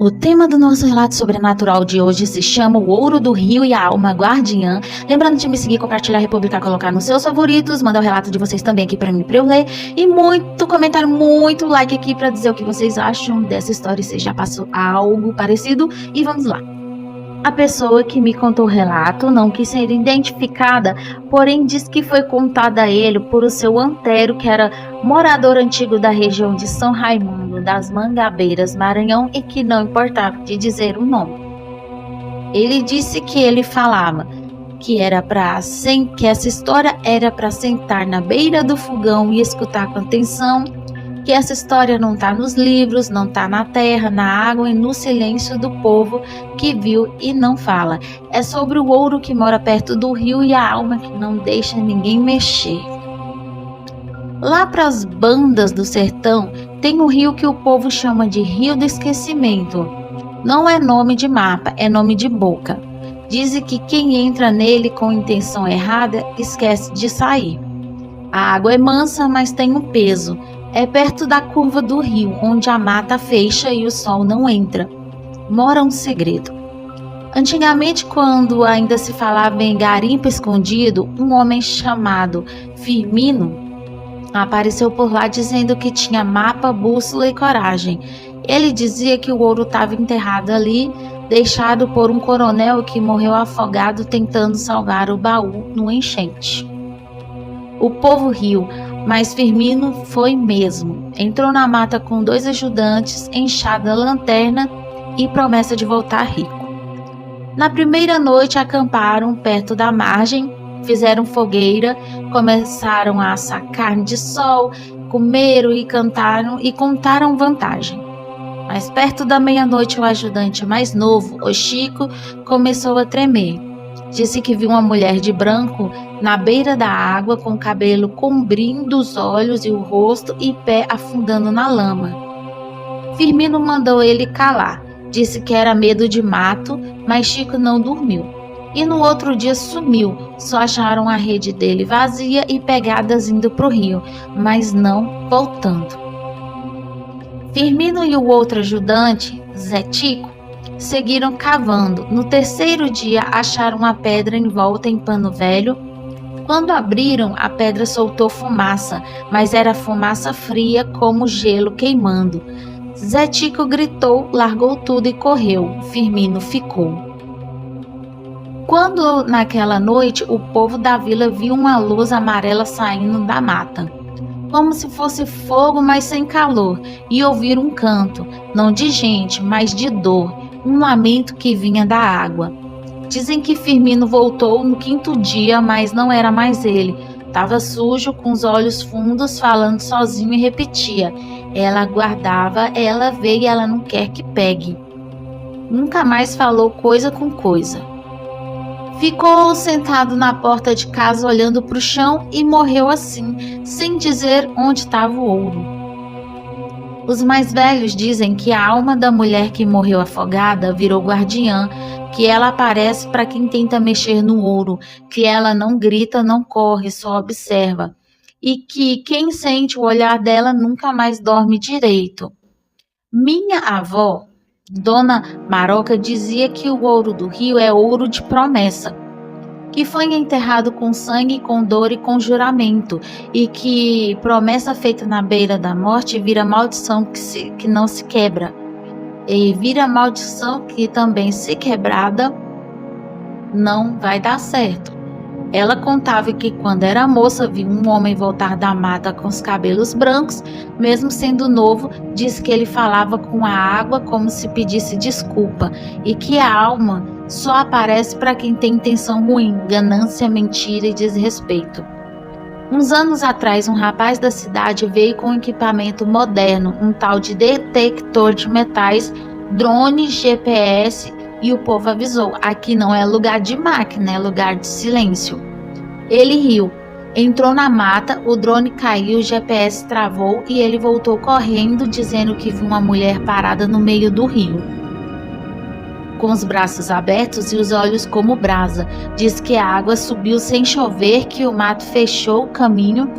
O tema do nosso relato sobrenatural de hoje se chama O Ouro do Rio e a Alma Guardiã. Lembrando de me seguir, compartilhar, republicar, colocar nos seus favoritos, mandar o relato de vocês também aqui pra mim, pra eu ler. E muito comentário, muito like aqui pra dizer o que vocês acham dessa história, se já passou algo parecido. E vamos lá. A pessoa que me contou o relato não quis ser identificada, porém diz que foi contada a ele por o seu antero, que era morador antigo da região de São Raimundo das Mangabeiras, Maranhão, e que não importava de dizer o nome. Ele disse que ele falava que essa história era para sentar na beira do fogão e escutar com atenção, que essa história não está nos livros, não está na terra, na água e no silêncio do povo que viu e não fala. É sobre o ouro que mora perto do rio e a alma que não deixa ninguém mexer. Lá para as bandas do sertão, tem um rio que o povo chama de Rio do Esquecimento. Não é nome de mapa, é nome de boca. Dizem que quem entra nele com intenção errada esquece de sair. A água é mansa, mas tem um peso. É perto da curva do rio, onde a mata fecha e o sol não entra. Mora um segredo. Antigamente, quando ainda se falava em garimpo escondido, um homem chamado Firmino apareceu por lá dizendo que tinha mapa, bússola e coragem. Ele dizia que o ouro estava enterrado ali, deixado por um coronel que morreu afogado tentando salvar o baú no enchente. O povo riu, mas Firmino foi mesmo. Entrou na mata com 2 ajudantes, enxada, lanterna e promessa de voltar rico. Na primeira noite acamparam perto da margem, fizeram fogueira, começaram a assar carne de sol, comeram e cantaram e contaram vantagem. Mas perto da meia-noite o ajudante mais novo, o Chico, começou a tremer. Disse que viu uma mulher de branco na beira da água com o cabelo cobrindo os olhos e o rosto e pé afundando na lama. Firmino mandou ele calar. Disse que era medo de mato, mas Chico não dormiu. E no outro dia sumiu. Só acharam a rede dele vazia e pegadas indo para o rio, mas não voltando. Firmino e o outro ajudante, Zé Tico, seguiram cavando. No terceiro dia acharam uma pedra envolta em pano velho. Quando abriram, a pedra soltou fumaça, mas era fumaça fria como gelo queimando. Zé Tico gritou, largou tudo e correu. Firmino ficou. Quando naquela noite o povo da vila viu uma luz amarela saindo da mata, como se fosse fogo, mas sem calor, e ouviram um canto, não de gente, mas de dor, um lamento que vinha da água. Dizem que Firmino voltou no 5º dia, mas não era mais ele. Estava sujo, com os olhos fundos, falando sozinho e repetia: ela guardava, ela vê e ela não quer que pegue. Nunca mais falou coisa com coisa. Ficou sentado na porta de casa olhando para o chão e morreu assim, sem dizer onde estava o ouro. Os mais velhos dizem que a alma da mulher que morreu afogada virou guardiã, que ela aparece para quem tenta mexer no ouro, que ela não grita, não corre, só observa, e que quem sente o olhar dela nunca mais dorme direito. Minha avó, Dona Maroca, dizia que o ouro do rio é ouro de promessa, que foi enterrado com sangue, com dor e com juramento, e que promessa feita na beira da morte vira maldição que não se quebra, e vira maldição que também, se quebrada, não vai dar certo. Ela contava que quando era moça viu um homem voltar da mata com os cabelos brancos, mesmo sendo novo. Diz que ele falava com a água como se pedisse desculpa, e que a alma só aparece para quem tem intenção ruim, ganância, mentira e desrespeito. Uns anos atrás, um rapaz da cidade veio com um equipamento moderno, um tal de detector de metais, drone, GPS, e o povo avisou: aqui não é lugar de máquina, é lugar de silêncio. Ele riu, entrou na mata, o drone caiu, o GPS travou e ele voltou correndo, dizendo que viu uma mulher parada no meio do rio, com os braços abertos e os olhos como brasa. Diz que a água subiu sem chover, que o mato fechou o caminho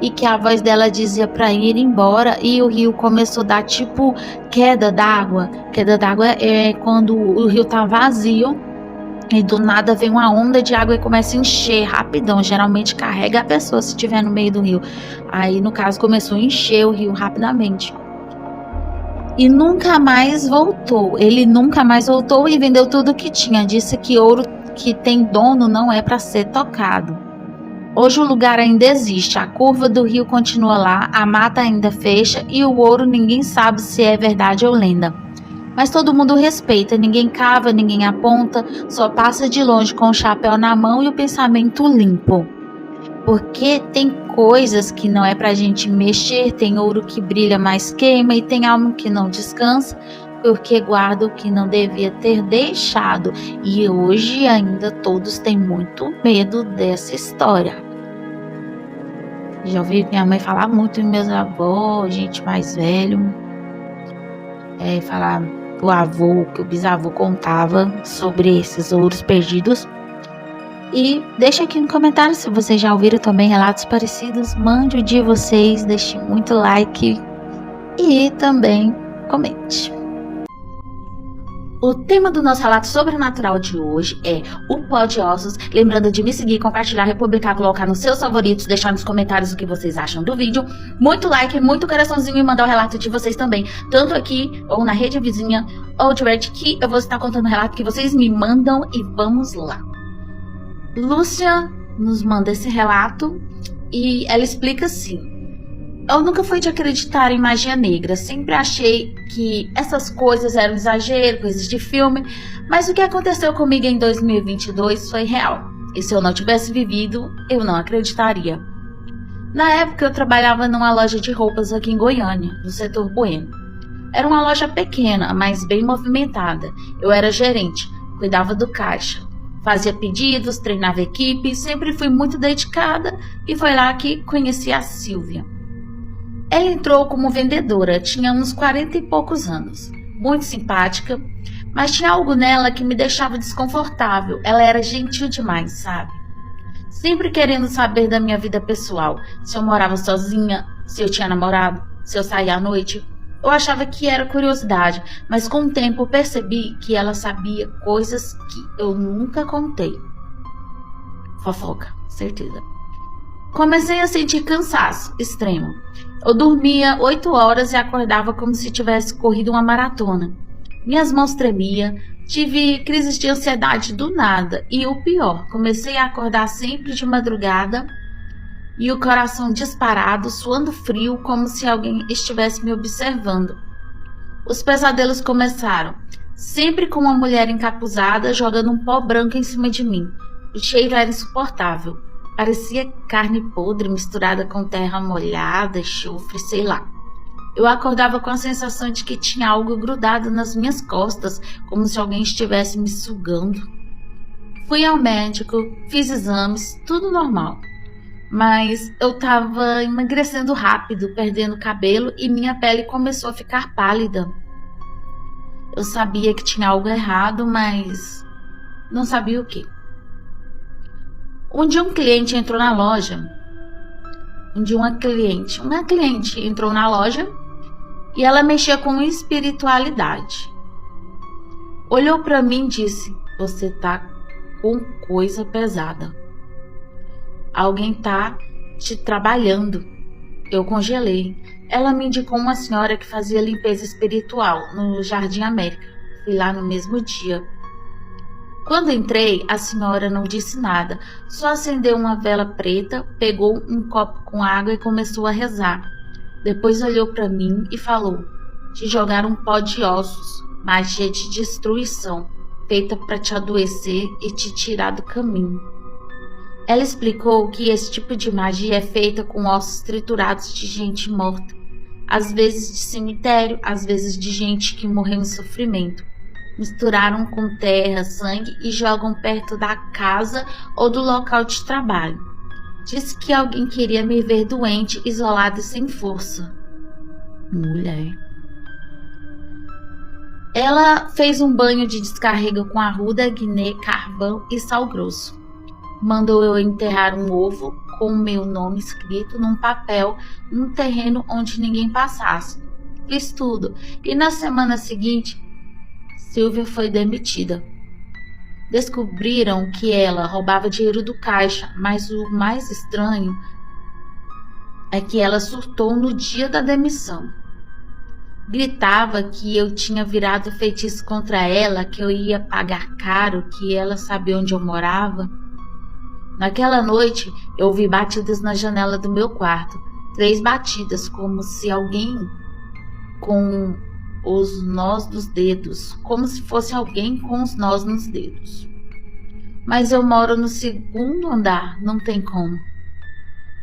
e que a voz dela dizia para ir embora, e o rio começou a dar tipo queda d'água. Queda d'água é quando o rio tá vazio e do nada vem uma onda de água e começa a encher rapidão. Geralmente carrega a pessoa se estiver no meio do rio. Aí no caso começou a encher o rio rapidamente. E nunca mais voltou. Ele nunca mais voltou e vendeu tudo que tinha. Disse que ouro que tem dono não é para ser tocado. Hoje o lugar ainda existe, a curva do rio continua lá, a mata ainda fecha e o ouro ninguém sabe se é verdade ou lenda. Mas todo mundo respeita, ninguém cava, ninguém aponta, só passa de longe com o chapéu na mão e o pensamento limpo. Porque tem coisas que não é pra gente mexer, tem ouro que brilha mas queima e tem alma que não descansa, porque guarda o que não devia ter deixado. E hoje ainda todos têm muito medo dessa história. Já ouvi minha mãe falar muito, e meus avós, gente mais velho, falar o avô, que o bisavô contava sobre esses ouros perdidos. E deixa aqui no comentário se vocês já ouviram também relatos parecidos. Mande o de vocês, deixe muito like e também comente. O tema do nosso relato sobrenatural de hoje é o Pó de Ossos. Lembrando de me seguir, compartilhar, republicar, colocar nos seus favoritos, deixar nos comentários o que vocês acham do vídeo. Muito like, muito coraçãozinho e mandar o relato de vocês também. Tanto aqui, ou na rede vizinha, ou direct, que eu vou estar contando o relato que vocês me mandam e vamos lá. Lúcia nos manda esse relato e ela explica assim: eu nunca fui de acreditar em magia negra, sempre achei que essas coisas eram exagero, coisas de filme, mas o que aconteceu comigo em 2022 foi real, e se eu não tivesse vivido, eu não acreditaria. Na época eu trabalhava numa loja de roupas aqui em Goiânia, no setor Bueno. Era uma loja pequena, mas bem movimentada. Eu era gerente, cuidava do caixa. Fazia pedidos, treinava equipe, sempre fui muito dedicada e foi lá que conheci a Silvia. Ela entrou como vendedora, tinha uns 40 e poucos anos, muito simpática, mas tinha algo nela que me deixava desconfortável. Ela era gentil demais, sabe? Sempre querendo saber da minha vida pessoal, se eu morava sozinha, se eu tinha namorado, se eu saía à noite. Eu achava que era curiosidade, mas com o tempo eu percebi que ela sabia coisas que eu nunca contei. Fofoca, certeza. Comecei a sentir cansaço extremo. Eu dormia 8 horas e acordava como se tivesse corrido uma maratona. Minhas mãos tremiam, tive crises de ansiedade do nada e o pior, comecei a acordar sempre de madrugada e o coração disparado, suando frio, como se alguém estivesse me observando. Os pesadelos começaram, sempre com uma mulher encapuzada jogando um pó branco em cima de mim. O cheiro era insuportável. Parecia carne podre misturada com terra molhada, enxofre, sei lá. Eu acordava com a sensação de que tinha algo grudado nas minhas costas, como se alguém estivesse me sugando. Fui ao médico, fiz exames, tudo normal. Mas eu estava emagrecendo rápido, perdendo cabelo e minha pele começou a ficar pálida. Eu sabia que tinha algo errado, mas não sabia o que. Um dia uma cliente entrou na loja e ela mexia com espiritualidade. Olhou para mim e disse: você tá com coisa pesada. Alguém tá te trabalhando. Eu congelei. Ela me indicou uma senhora que fazia limpeza espiritual no Jardim América. Fui lá no mesmo dia. Quando entrei, a senhora não disse nada, só acendeu uma vela preta, pegou um copo com água e começou a rezar. Depois olhou para mim e falou: te jogaram um pó de ossos, magia de destruição, feita para te adoecer e te tirar do caminho. Ela explicou que esse tipo de magia é feita com ossos triturados de gente morta, às vezes de cemitério, às vezes de gente que morreu em sofrimento. Misturaram com terra, sangue e jogam perto da casa ou do local de trabalho. Disse que alguém queria me ver doente, isolada e sem força. Mulher. Ela fez um banho de descarrega com arruda, guiné, carvão e sal grosso. Mandou eu enterrar um ovo com o meu nome escrito num papel num terreno onde ninguém passasse. Fiz tudo. E na semana seguinte, Silvia foi demitida. Descobriram que ela roubava dinheiro do caixa, mas o mais estranho é que ela surtou no dia da demissão. Gritava que eu tinha virado feitiço contra ela, que eu ia pagar caro, que ela sabia onde eu morava. Naquela noite, eu ouvi batidas na janela do meu quarto. 3 batidas, como se alguém com os nós dos dedos, como se fosse alguém com os nós nos dedos. Mas eu moro no 2º andar, não tem como.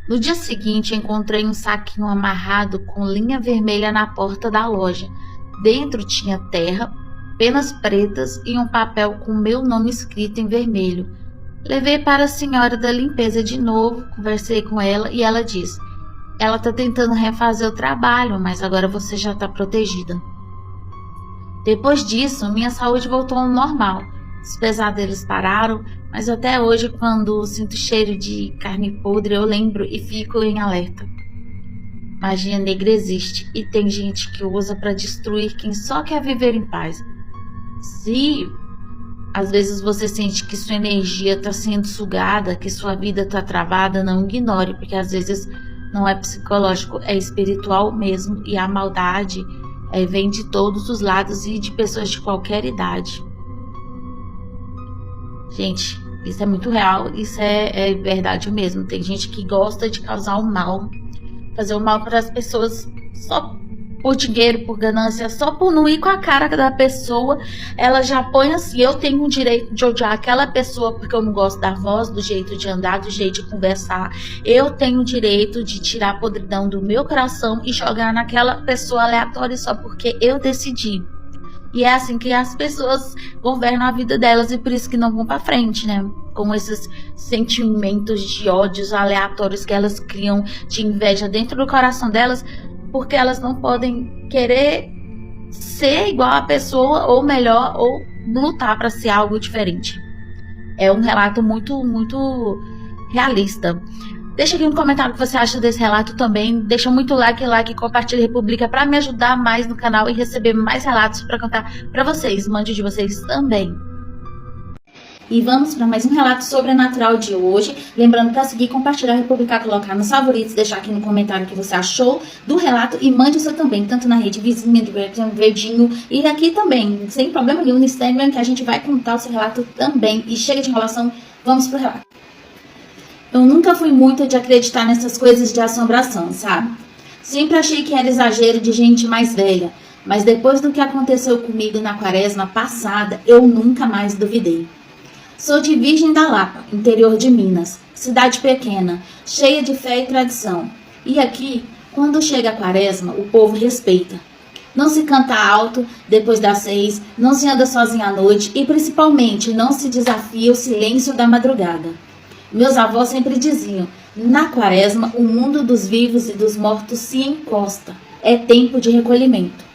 No dia seguinte, encontrei um saquinho amarrado com linha vermelha na porta da loja. Dentro tinha terra, penas pretas e um papel com meu nome escrito em vermelho. Levei para a senhora da limpeza de novo, conversei com ela e ela disse: ela está tentando refazer o trabalho, mas agora você já está protegida. Depois disso, minha saúde voltou ao normal. Os pesadelos pararam, mas até hoje, quando sinto cheiro de carne podre, eu lembro e fico em alerta. Magia negra existe e tem gente que usa para destruir quem só quer viver em paz. Se às vezes você sente que sua energia está sendo sugada, que sua vida está travada, não ignore, porque às vezes não é psicológico, é espiritual mesmo, e a maldade vem de todos os lados e de pessoas de qualquer idade. Gente, isso é muito real, isso é verdade mesmo. Tem gente que gosta de causar o mal, fazer o mal para as pessoas só por dinheiro, por ganância, só por não ir com a cara da pessoa. Ela já põe assim: eu tenho o direito de odiar aquela pessoa porque eu não gosto da voz, do jeito de andar, do jeito de conversar. Eu tenho o direito de tirar a podridão do meu coração e jogar naquela pessoa aleatória só porque eu decidi. E é assim que as pessoas governam a vida delas e por isso que não vão pra frente, né? Com esses sentimentos de ódios aleatórios que elas criam, de inveja dentro do coração delas, porque elas não podem querer ser igual a pessoa, ou melhor, ou lutar para ser algo diferente. É um relato muito, muito realista. Deixa aqui no comentário o que você acha desse relato também. Deixa muito like, compartilha e republica para me ajudar mais no canal e receber mais relatos para contar para vocês. Mande de vocês também. E vamos para mais um relato sobrenatural de hoje. Lembrando para seguir, compartilhar, republicar, colocar nos favoritos, deixar aqui no comentário o que você achou do relato e mande o seu também, tanto na rede vizinha, do verdinho e aqui também, sem problema nenhum no Instagram, que a gente vai contar o seu relato também. E chega de enrolação, vamos pro relato. Eu nunca fui muito de acreditar nessas coisas de assombração, sabe? Sempre achei que era exagero de gente mais velha, mas depois do que aconteceu comigo na quaresma passada, eu nunca mais duvidei. Sou de Virgem da Lapa, interior de Minas, cidade pequena, cheia de fé e tradição. E aqui, quando chega a quaresma, o povo respeita. Não se canta alto depois das 6, não se anda sozinho à noite e principalmente não se desafia o silêncio da madrugada. Meus avós sempre diziam: na quaresma o mundo dos vivos e dos mortos se encosta, é tempo de recolhimento.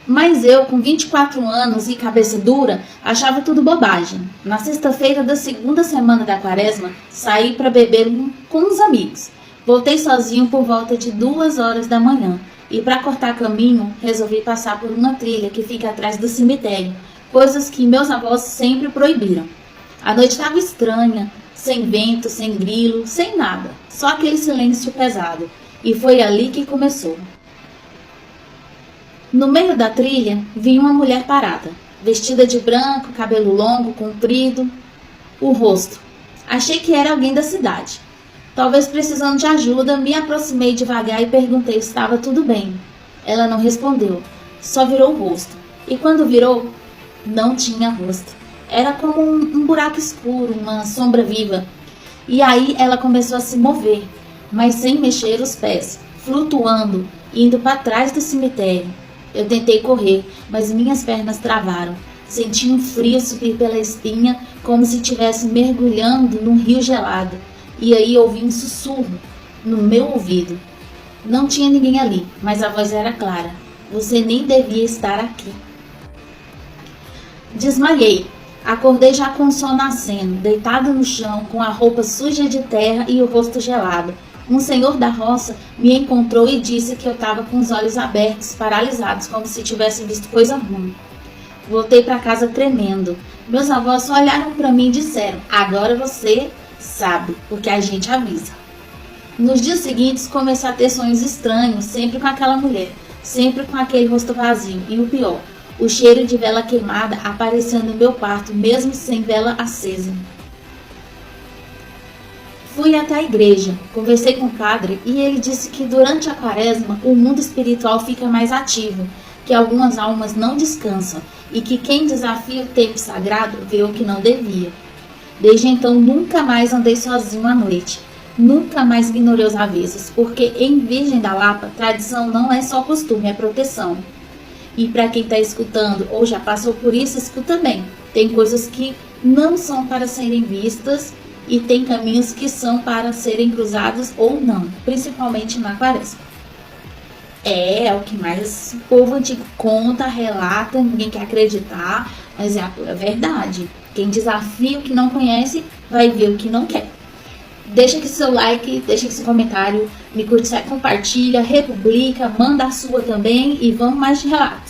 Mas eu, com 24 anos e cabeça dura, achava tudo bobagem. Na sexta-feira da segunda semana da quaresma, saí para beber com uns amigos. Voltei sozinho por volta de 2 horas da manhã. E para cortar caminho, resolvi passar por uma trilha que fica atrás do cemitério, coisas que meus avós sempre proibiram. A noite estava estranha, sem vento, sem grilo, sem nada, só aquele silêncio pesado. E foi ali que começou. No meio da trilha, vi uma mulher parada, vestida de branco, cabelo longo, comprido, o rosto. Achei que era alguém da cidade. Talvez precisando de ajuda, me aproximei devagar e perguntei se estava tudo bem. Ela não respondeu, só virou o rosto. E quando virou, não tinha rosto. Era como um buraco escuro, uma sombra viva. E aí ela começou a se mover, mas sem mexer os pés, flutuando, indo para trás do cemitério. Eu tentei correr, mas minhas pernas travaram. Senti um frio subir pela espinha, como se estivesse mergulhando num rio gelado. E aí ouvi um sussurro no meu ouvido. Não tinha ninguém ali, mas a voz era clara. Você nem devia estar aqui. Desmaiei. Acordei já com o sol nascendo, deitado no chão, com a roupa suja de terra e o rosto gelado. Um senhor da roça me encontrou e disse que eu estava com os olhos abertos, paralisados, como se tivesse visto coisa ruim. Voltei para casa tremendo. Meus avós só olharam para mim e disseram: agora você sabe, porque a gente avisa. Nos dias seguintes comecei a ter sonhos estranhos, sempre com aquela mulher, sempre com aquele rosto vazio, e o pior, o cheiro de vela queimada aparecendo no meu quarto, mesmo sem vela acesa. Fui até a igreja, conversei com o padre e ele disse que durante a quaresma o mundo espiritual fica mais ativo, que algumas almas não descansam e que quem desafia o tempo sagrado vê o que não devia. Desde então nunca mais andei sozinho à noite, nunca mais ignorei os avisos, porque em Virgem da Lapa tradição não é só costume, é proteção. E para quem está escutando ou já passou por isso, escuta bem. Tem coisas que não são para serem vistas e tem caminhos que são para serem cruzados ou não, principalmente na quaresma. É o que mais o povo antigo conta, relata, ninguém quer acreditar, mas é a pura verdade. Quem desafia o que não conhece vai ver o que não quer. Deixa aqui seu like, deixa aqui seu comentário, me curte, compartilha, republica, manda a sua também e vamos mais de relatos.